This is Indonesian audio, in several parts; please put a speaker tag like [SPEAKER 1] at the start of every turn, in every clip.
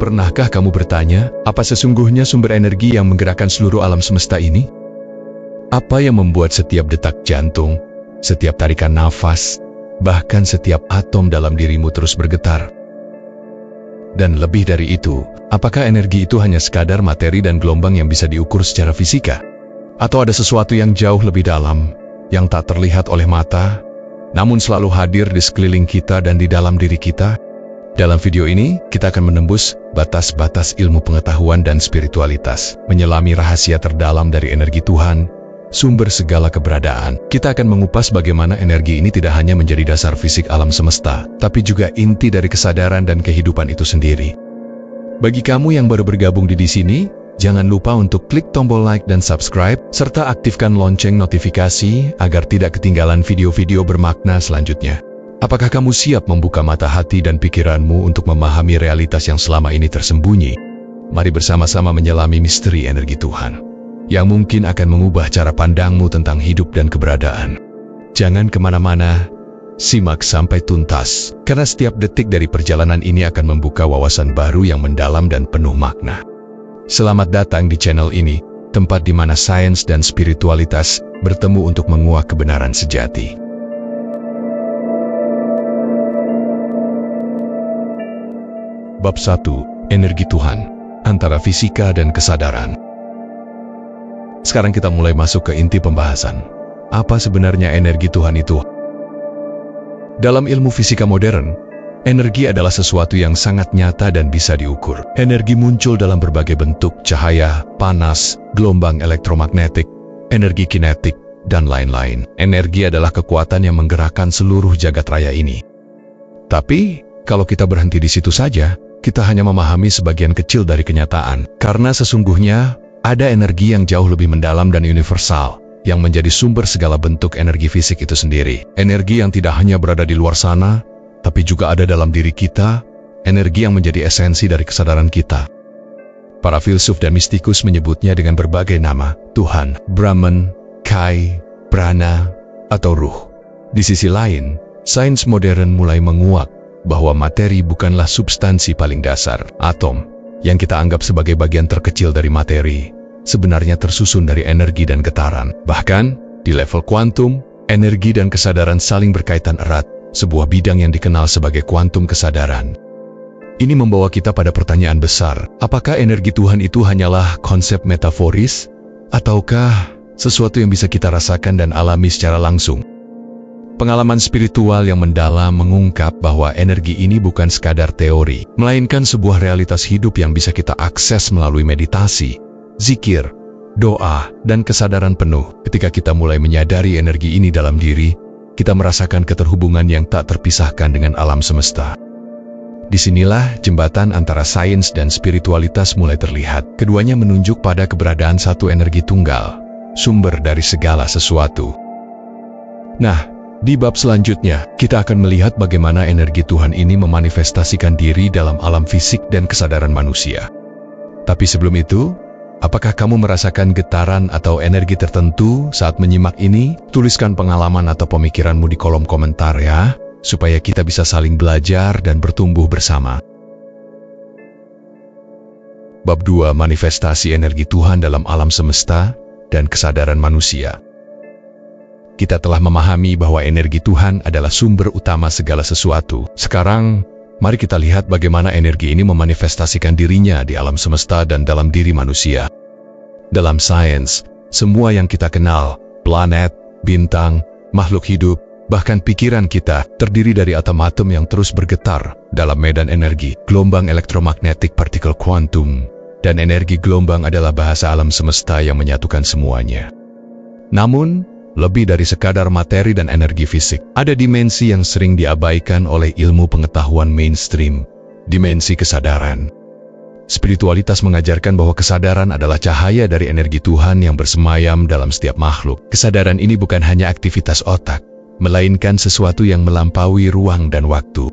[SPEAKER 1] Pernahkah kamu bertanya, apa sesungguhnya sumber energi yang menggerakkan seluruh alam semesta ini? Apa yang membuat setiap detak jantung, setiap tarikan nafas, bahkan setiap atom dalam dirimu terus bergetar? Dan lebih dari itu, apakah energi itu hanya sekadar materi dan gelombang yang bisa diukur secara fisika? Atau ada sesuatu yang jauh lebih dalam, yang tak terlihat oleh mata, namun selalu hadir di sekeliling kita dan di dalam diri kita? Dalam video ini, kita akan menembus batas-batas ilmu pengetahuan dan spiritualitas, menyelami rahasia terdalam dari energi Tuhan, sumber segala keberadaan. Kita akan mengupas bagaimana energi ini tidak hanya menjadi dasar fisik alam semesta, tapi juga inti dari kesadaran dan kehidupan itu sendiri. Bagi kamu yang baru bergabung di sini, jangan lupa untuk klik tombol like dan subscribe, serta aktifkan lonceng notifikasi agar tidak ketinggalan video-video bermakna selanjutnya. Apakah kamu siap membuka mata hati dan pikiranmu untuk memahami realitas yang selama ini tersembunyi? Mari bersama-sama menyelami misteri energi Tuhan, yang mungkin akan mengubah cara pandangmu tentang hidup dan keberadaan. Jangan kemana-mana, simak sampai tuntas, karena setiap detik dari perjalanan ini akan membuka wawasan baru yang mendalam dan penuh makna. Selamat datang di channel ini, tempat di mana sains dan spiritualitas bertemu untuk menguak kebenaran sejati. Bab 1. Energi Tuhan, antara fisika dan kesadaran. Sekarang kita mulai masuk ke inti pembahasan. Apa sebenarnya energi Tuhan itu? Dalam ilmu fisika modern, energi adalah sesuatu yang sangat nyata dan bisa diukur. Energi muncul dalam berbagai bentuk: cahaya, panas, gelombang elektromagnetik, energi kinetik, dan lain-lain. Energi adalah kekuatan yang menggerakkan seluruh jagat raya ini. Tapi, kalau kita berhenti di situ saja, kita hanya memahami sebagian kecil dari kenyataan. Karena sesungguhnya, ada energi yang jauh lebih mendalam dan universal, yang menjadi sumber segala bentuk energi fisik itu sendiri. Energi yang tidak hanya berada di luar sana, tapi juga ada dalam diri kita, energi yang menjadi esensi dari kesadaran kita. Para filsuf dan mistikus menyebutnya dengan berbagai nama: Tuhan, Brahman, Kai, Prana, atau Ruh. Di sisi lain, sains modern mulai menguak bahwa materi bukanlah substansi paling dasar. Atom, yang kita anggap sebagai bagian terkecil dari materi, sebenarnya tersusun dari energi dan getaran. Bahkan, di level kuantum, energi dan kesadaran saling berkaitan erat, sebuah bidang yang dikenal sebagai kuantum kesadaran. Ini membawa kita pada pertanyaan besar: apakah energi Tuhan itu hanyalah konsep metaforis, ataukah sesuatu yang bisa kita rasakan dan alami secara langsung? Pengalaman spiritual yang mendalam mengungkap bahwa energi ini bukan sekadar teori, melainkan sebuah realitas hidup yang bisa kita akses melalui meditasi, zikir, doa, dan kesadaran penuh. Ketika kita mulai menyadari energi ini dalam diri, kita merasakan keterhubungan yang tak terpisahkan dengan alam semesta. Disinilah jembatan antara sains dan spiritualitas mulai terlihat. Keduanya menunjuk pada keberadaan satu energi tunggal, sumber dari segala sesuatu. Nah, di bab selanjutnya, kita akan melihat bagaimana energi Tuhan ini memanifestasikan diri dalam alam fisik dan kesadaran manusia. Tapi sebelum itu, apakah kamu merasakan getaran atau energi tertentu saat menyimak ini? Tuliskan pengalaman atau pemikiranmu di kolom komentar ya, supaya kita bisa saling belajar dan bertumbuh bersama. Bab 2. Manifestasi energi Tuhan dalam alam semesta dan kesadaran manusia. Kita telah memahami bahwa energi Tuhan adalah sumber utama segala sesuatu. Sekarang, mari kita lihat bagaimana energi ini memanifestasikan dirinya di alam semesta dan dalam diri manusia. Dalam sains, semua yang kita kenal, planet, bintang, makhluk hidup, bahkan pikiran kita, terdiri dari atom-atom yang terus bergetar dalam medan energi. Gelombang elektromagnetik, partikel kuantum, dan energi gelombang adalah bahasa alam semesta yang menyatukan semuanya. Namun, lebih dari sekadar materi dan energi fisik, ada dimensi yang sering diabaikan oleh ilmu pengetahuan mainstream, dimensi kesadaran. Spiritualitas mengajarkan bahwa kesadaran adalah cahaya dari energi Tuhan yang bersemayam dalam setiap makhluk. Kesadaran ini bukan hanya aktivitas otak, melainkan sesuatu yang melampaui ruang dan waktu.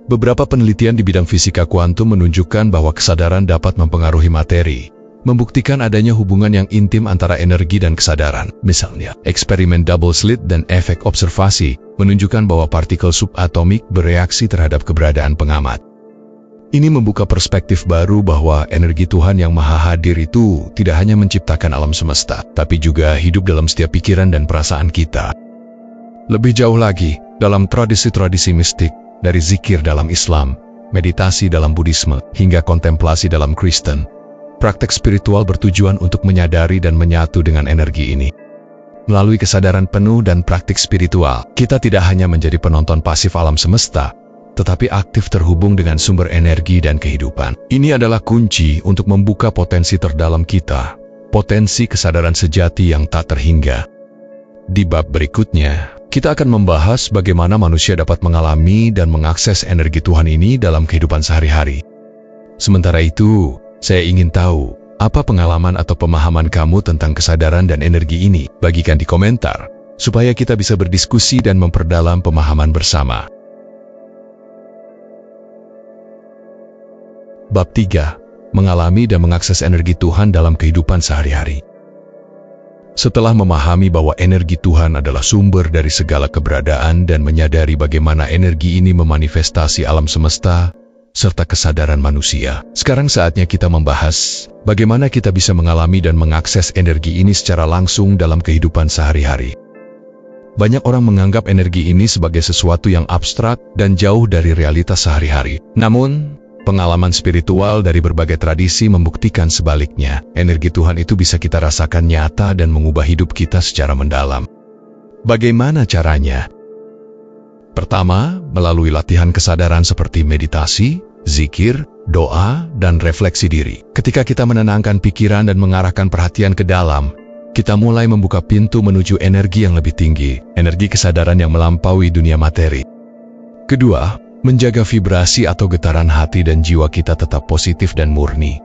[SPEAKER 1] Beberapa penelitian di bidang fisika kuantum menunjukkan bahwa kesadaran dapat mempengaruhi materi, membuktikan adanya hubungan yang intim antara energi dan kesadaran. Misalnya, eksperimen double slit dan efek observasi menunjukkan bahwa partikel subatomik bereaksi terhadap keberadaan pengamat. Ini membuka perspektif baru bahwa energi Tuhan yang Maha Hadir itu tidak hanya menciptakan alam semesta, tapi juga hidup dalam setiap pikiran dan perasaan kita. Lebih jauh lagi, dalam tradisi-tradisi mistik, dari zikir dalam Islam, meditasi dalam Buddhisme, hingga kontemplasi dalam Kristen, praktek spiritual bertujuan untuk menyadari dan menyatu dengan energi ini. Melalui kesadaran penuh dan praktik spiritual, kita tidak hanya menjadi penonton pasif alam semesta, tetapi aktif terhubung dengan sumber energi dan kehidupan. Ini adalah kunci untuk membuka potensi terdalam kita, potensi kesadaran sejati yang tak terhingga. Di bab berikutnya, kita akan membahas bagaimana manusia dapat mengalami dan mengakses energi Tuhan ini dalam kehidupan sehari-hari. Sementara itu, saya ingin tahu, apa pengalaman atau pemahaman kamu tentang kesadaran dan energi ini? Bagikan di komentar, supaya kita bisa berdiskusi dan memperdalam pemahaman bersama. Bab 3. Mengalami dan mengakses energi Tuhan dalam kehidupan sehari-hari. Setelah memahami bahwa energi Tuhan adalah sumber dari segala keberadaan dan menyadari bagaimana energi ini memanifestasi alam semesta, serta kesadaran manusia, sekarang saatnya kita membahas bagaimana kita bisa mengalami dan mengakses energi ini secara langsung dalam kehidupan sehari-hari. Banyak orang menganggap energi ini sebagai sesuatu yang abstrak dan jauh dari realitas sehari-hari. Namun, pengalaman spiritual dari berbagai tradisi membuktikan sebaliknya. Energi Tuhan itu bisa kita rasakan nyata dan mengubah hidup kita secara mendalam. Bagaimana caranya? Pertama, melalui latihan kesadaran seperti meditasi, zikir, doa, dan refleksi diri. Ketika kita menenangkan pikiran dan mengarahkan perhatian ke dalam, kita mulai membuka pintu menuju energi yang lebih tinggi, energi kesadaran yang melampaui dunia materi. Kedua, menjaga vibrasi atau getaran hati dan jiwa kita tetap positif dan murni.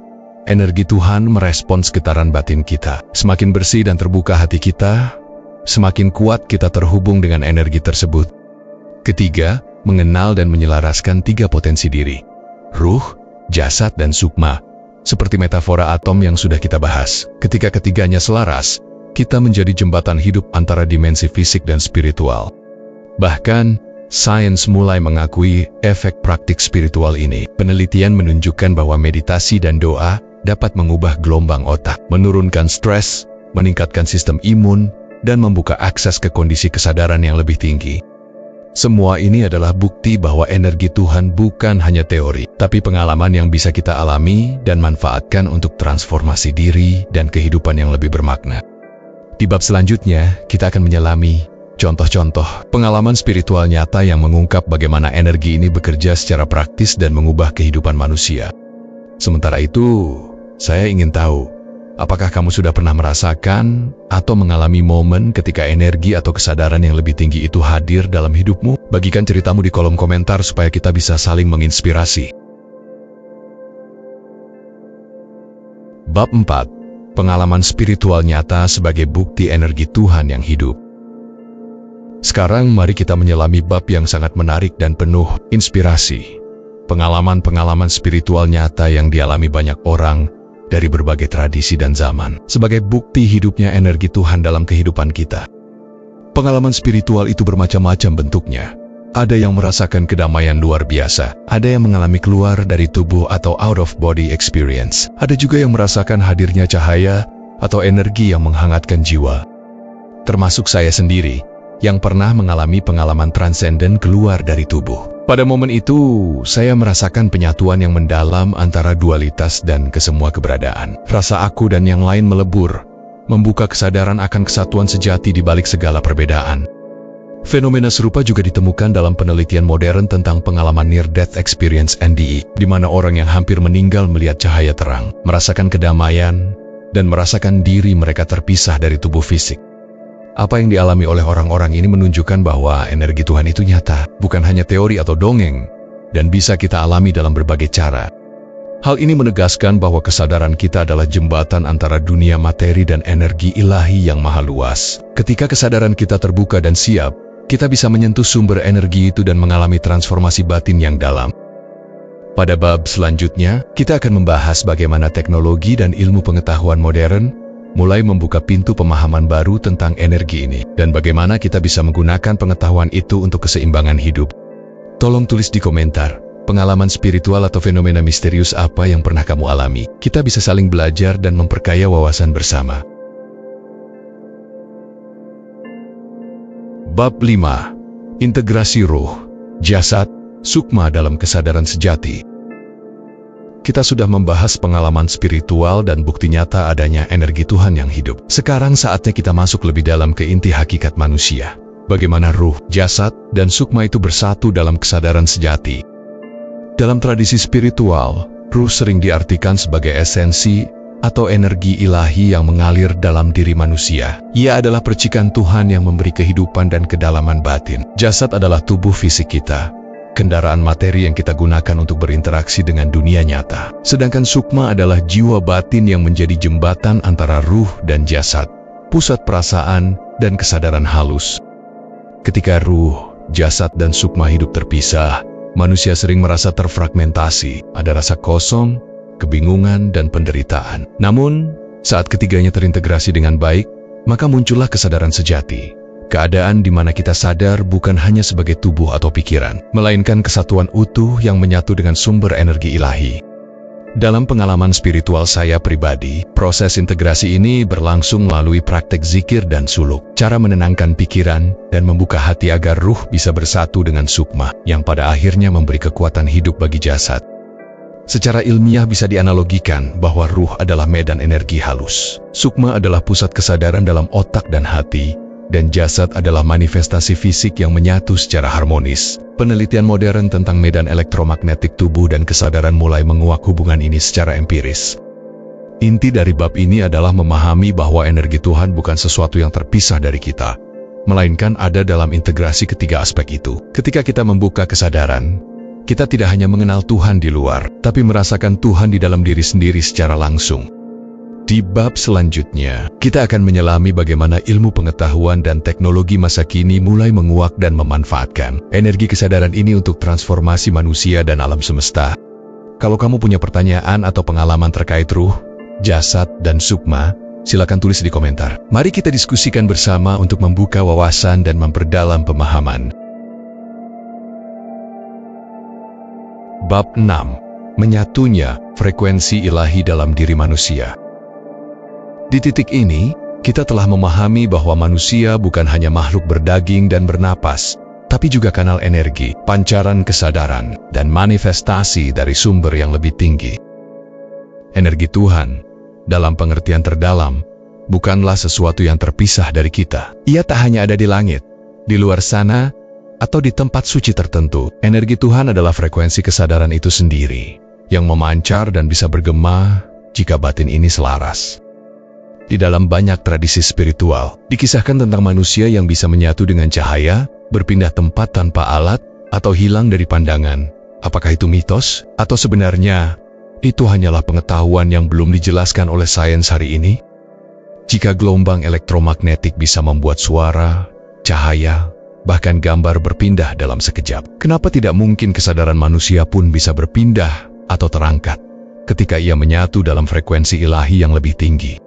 [SPEAKER 1] Energi Tuhan merespons getaran batin kita. Semakin bersih dan terbuka hati kita, semakin kuat kita terhubung dengan energi tersebut. Ketiga, mengenal dan menyelaraskan 3 potensi diri: ruh, jasad, dan sukma. Seperti metafora atom yang sudah kita bahas. Ketika ketiganya selaras, kita menjadi jembatan hidup antara dimensi fisik dan spiritual. Bahkan, sains mulai mengakui efek praktik spiritual ini. Penelitian menunjukkan bahwa meditasi dan doa dapat mengubah gelombang otak, menurunkan stres, meningkatkan sistem imun, dan membuka akses ke kondisi kesadaran yang lebih tinggi. Semua ini adalah bukti bahwa energi Tuhan bukan hanya teori, tapi pengalaman yang bisa kita alami dan manfaatkan untuk transformasi diri dan kehidupan yang lebih bermakna. Di bab selanjutnya, kita akan menyelami contoh-contoh pengalaman spiritual nyata yang mengungkap bagaimana energi ini bekerja secara praktis dan mengubah kehidupan manusia. Sementara itu, saya ingin tahu, apakah kamu sudah pernah merasakan atau mengalami momen ketika energi atau kesadaran yang lebih tinggi itu hadir dalam hidupmu? Bagikan ceritamu di kolom komentar supaya kita bisa saling menginspirasi. Bab 4. Pengalaman spiritual nyata sebagai bukti energi Tuhan yang hidup. Sekarang mari kita menyelami bab yang sangat menarik dan penuh inspirasi. Pengalaman-pengalaman spiritual nyata yang dialami banyak orang dari berbagai tradisi dan zaman, sebagai bukti hidupnya energi Tuhan dalam kehidupan kita. Pengalaman spiritual itu bermacam-macam bentuknya. Ada yang merasakan kedamaian luar biasa, ada yang mengalami keluar dari tubuh atau out of body experience, ada juga yang merasakan hadirnya cahaya atau energi yang menghangatkan jiwa. Termasuk saya sendiri, yang pernah mengalami pengalaman transenden keluar dari tubuh. Pada momen itu, saya merasakan penyatuan yang mendalam antara dualitas dan kesemua keberadaan. Rasa aku dan yang lain melebur, membuka kesadaran akan kesatuan sejati di balik segala perbedaan. Fenomena serupa juga ditemukan dalam penelitian modern tentang pengalaman near-death experience (NDE), di mana orang yang hampir meninggal melihat cahaya terang, merasakan kedamaian, dan merasakan diri mereka terpisah dari tubuh fisik. Apa yang dialami oleh orang-orang ini menunjukkan bahwa energi Tuhan itu nyata, bukan hanya teori atau dongeng, dan bisa kita alami dalam berbagai cara. Hal ini menegaskan bahwa kesadaran kita adalah jembatan antara dunia materi dan energi ilahi yang maha luas. Ketika kesadaran kita terbuka dan siap, kita bisa menyentuh sumber energi itu dan mengalami transformasi batin yang dalam. Pada bab selanjutnya, kita akan membahas bagaimana teknologi dan ilmu pengetahuan modern mulai membuka pintu pemahaman baru tentang energi ini, dan bagaimana kita bisa menggunakan pengetahuan itu untuk keseimbangan hidup. Tolong tulis di komentar, pengalaman spiritual atau fenomena misterius apa yang pernah kamu alami. Kita bisa saling belajar dan memperkaya wawasan bersama. Bab 5. Integrasi ruh, jasad, sukma dalam kesadaran sejati. Kita sudah membahas pengalaman spiritual dan bukti nyata adanya energi Tuhan yang hidup. Sekarang saatnya kita masuk lebih dalam ke inti hakikat manusia. Bagaimana ruh, jasad, dan sukma itu bersatu dalam kesadaran sejati. Dalam tradisi spiritual, ruh sering diartikan sebagai esensi atau energi ilahi yang mengalir dalam diri manusia. Ia adalah percikan Tuhan yang memberi kehidupan dan kedalaman batin. Jasad adalah tubuh fisik kita, kendaraan materi yang kita gunakan untuk berinteraksi dengan dunia nyata. Sedangkan sukma adalah jiwa batin yang menjadi jembatan antara ruh dan jasad, pusat perasaan dan kesadaran halus. Ketika ruh, jasad, dan sukma hidup terpisah, manusia sering merasa terfragmentasi, ada rasa kosong, kebingungan, dan penderitaan. Namun, saat ketiganya terintegrasi dengan baik, maka muncullah kesadaran sejati. Keadaan di mana kita sadar bukan hanya sebagai tubuh atau pikiran, melainkan kesatuan utuh yang menyatu dengan sumber energi ilahi. Dalam pengalaman spiritual saya pribadi, proses integrasi ini berlangsung melalui praktek zikir dan suluk, cara menenangkan pikiran dan membuka hati agar ruh bisa bersatu dengan sukma, yang pada akhirnya memberi kekuatan hidup bagi jasad. Secara ilmiah bisa dianalogikan bahwa ruh adalah medan energi halus, sukma adalah pusat kesadaran dalam otak dan hati, dan jasad adalah manifestasi fisik yang menyatu secara harmonis. Penelitian modern tentang medan elektromagnetik tubuh dan kesadaran mulai menguak hubungan ini secara empiris. Inti dari bab ini adalah memahami bahwa energi Tuhan bukan sesuatu yang terpisah dari kita, melainkan ada dalam integrasi ketiga aspek itu. Ketika kita membuka kesadaran, kita tidak hanya mengenal Tuhan di luar, tapi merasakan Tuhan di dalam diri sendiri secara langsung. Di bab selanjutnya, kita akan menyelami bagaimana ilmu pengetahuan dan teknologi masa kini mulai menguak dan memanfaatkan energi kesadaran ini untuk transformasi manusia dan alam semesta. Kalau kamu punya pertanyaan atau pengalaman terkait ruh, jasad, dan sukma, silakan tulis di komentar. Mari kita diskusikan bersama untuk membuka wawasan dan memperdalam pemahaman. Bab 6. Menyatunya frekuensi ilahi dalam diri manusia. Di titik ini, kita telah memahami bahwa manusia bukan hanya makhluk berdaging dan bernapas, tapi juga kanal energi, pancaran kesadaran, dan manifestasi dari sumber yang lebih tinggi. Energi Tuhan, dalam pengertian terdalam, bukanlah sesuatu yang terpisah dari kita. Ia tak hanya ada di langit, di luar sana, atau di tempat suci tertentu. Energi Tuhan adalah frekuensi kesadaran itu sendiri, yang memancar dan bisa bergema jika batin ini selaras. Di dalam banyak tradisi spiritual, dikisahkan tentang manusia yang bisa menyatu dengan cahaya, berpindah tempat tanpa alat, atau hilang dari pandangan. Apakah itu mitos? Atau sebenarnya, itu hanyalah pengetahuan yang belum dijelaskan oleh sains hari ini? Jika gelombang elektromagnetik bisa membuat suara, cahaya, bahkan gambar berpindah dalam sekejap, kenapa tidak mungkin kesadaran manusia pun bisa berpindah atau terangkat ketika ia menyatu dalam frekuensi ilahi yang lebih tinggi?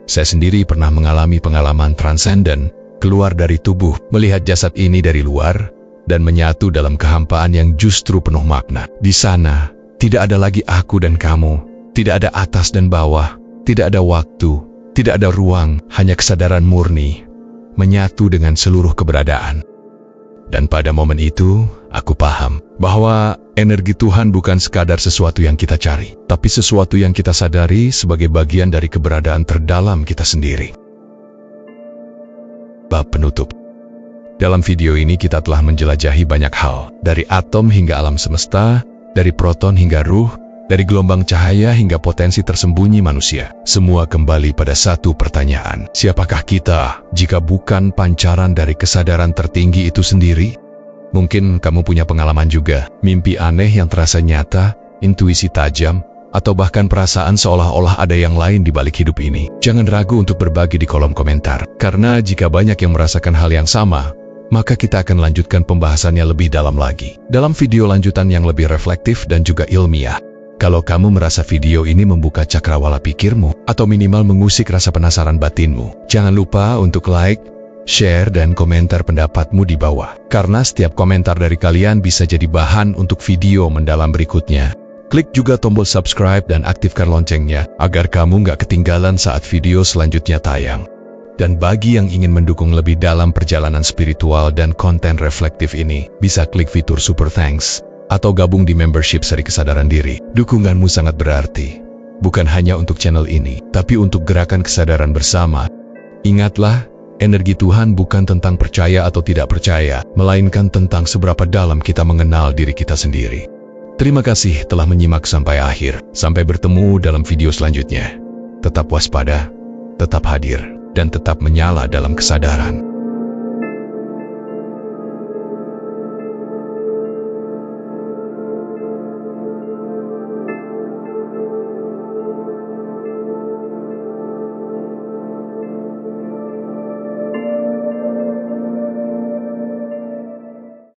[SPEAKER 1] Saya sendiri pernah mengalami pengalaman transenden, keluar dari tubuh, melihat jasad ini dari luar, dan menyatu dalam kehampaan yang justru penuh makna. Di sana, tidak ada lagi aku dan kamu, tidak ada atas dan bawah, tidak ada waktu, tidak ada ruang, hanya kesadaran murni, menyatu dengan seluruh keberadaan. Dan pada momen itu, aku paham bahwa energi Tuhan bukan sekadar sesuatu yang kita cari, tapi sesuatu yang kita sadari sebagai bagian dari keberadaan terdalam kita sendiri. Bab penutup. Dalam video ini kita telah menjelajahi banyak hal, dari atom hingga alam semesta, dari proton hingga ruh, dari gelombang cahaya hingga potensi tersembunyi manusia. Semua kembali pada satu pertanyaan: siapakah kita jika bukan pancaran dari kesadaran tertinggi itu sendiri? Mungkin kamu punya pengalaman juga, mimpi aneh yang terasa nyata, intuisi tajam, atau bahkan perasaan seolah-olah ada yang lain di balik hidup ini. Jangan ragu untuk berbagi di kolom komentar, karena jika banyak yang merasakan hal yang sama, maka kita akan lanjutkan pembahasannya lebih dalam lagi, dalam video lanjutan yang lebih reflektif dan juga ilmiah. Kalau kamu merasa video ini membuka cakrawala pikirmu, atau minimal mengusik rasa penasaran batinmu, jangan lupa untuk like, share dan komentar pendapatmu di bawah. Karena setiap komentar dari kalian bisa jadi bahan untuk video mendalam berikutnya. Klik juga tombol subscribe dan aktifkan loncengnya, agar kamu nggak ketinggalan saat video selanjutnya tayang. Dan bagi yang ingin mendukung lebih dalam perjalanan spiritual dan konten reflektif ini, bisa klik fitur Super Thanks, atau gabung di membership Seri Kesadaran Diri. Dukunganmu sangat berarti. Bukan hanya untuk channel ini, tapi untuk gerakan kesadaran bersama. Ingatlah, energi Tuhan bukan tentang percaya atau tidak percaya, melainkan tentang seberapa dalam kita mengenal diri kita sendiri. Terima kasih telah menyimak sampai akhir. Sampai bertemu dalam video selanjutnya. Tetap waspada, tetap hadir, dan tetap menyala dalam kesadaran.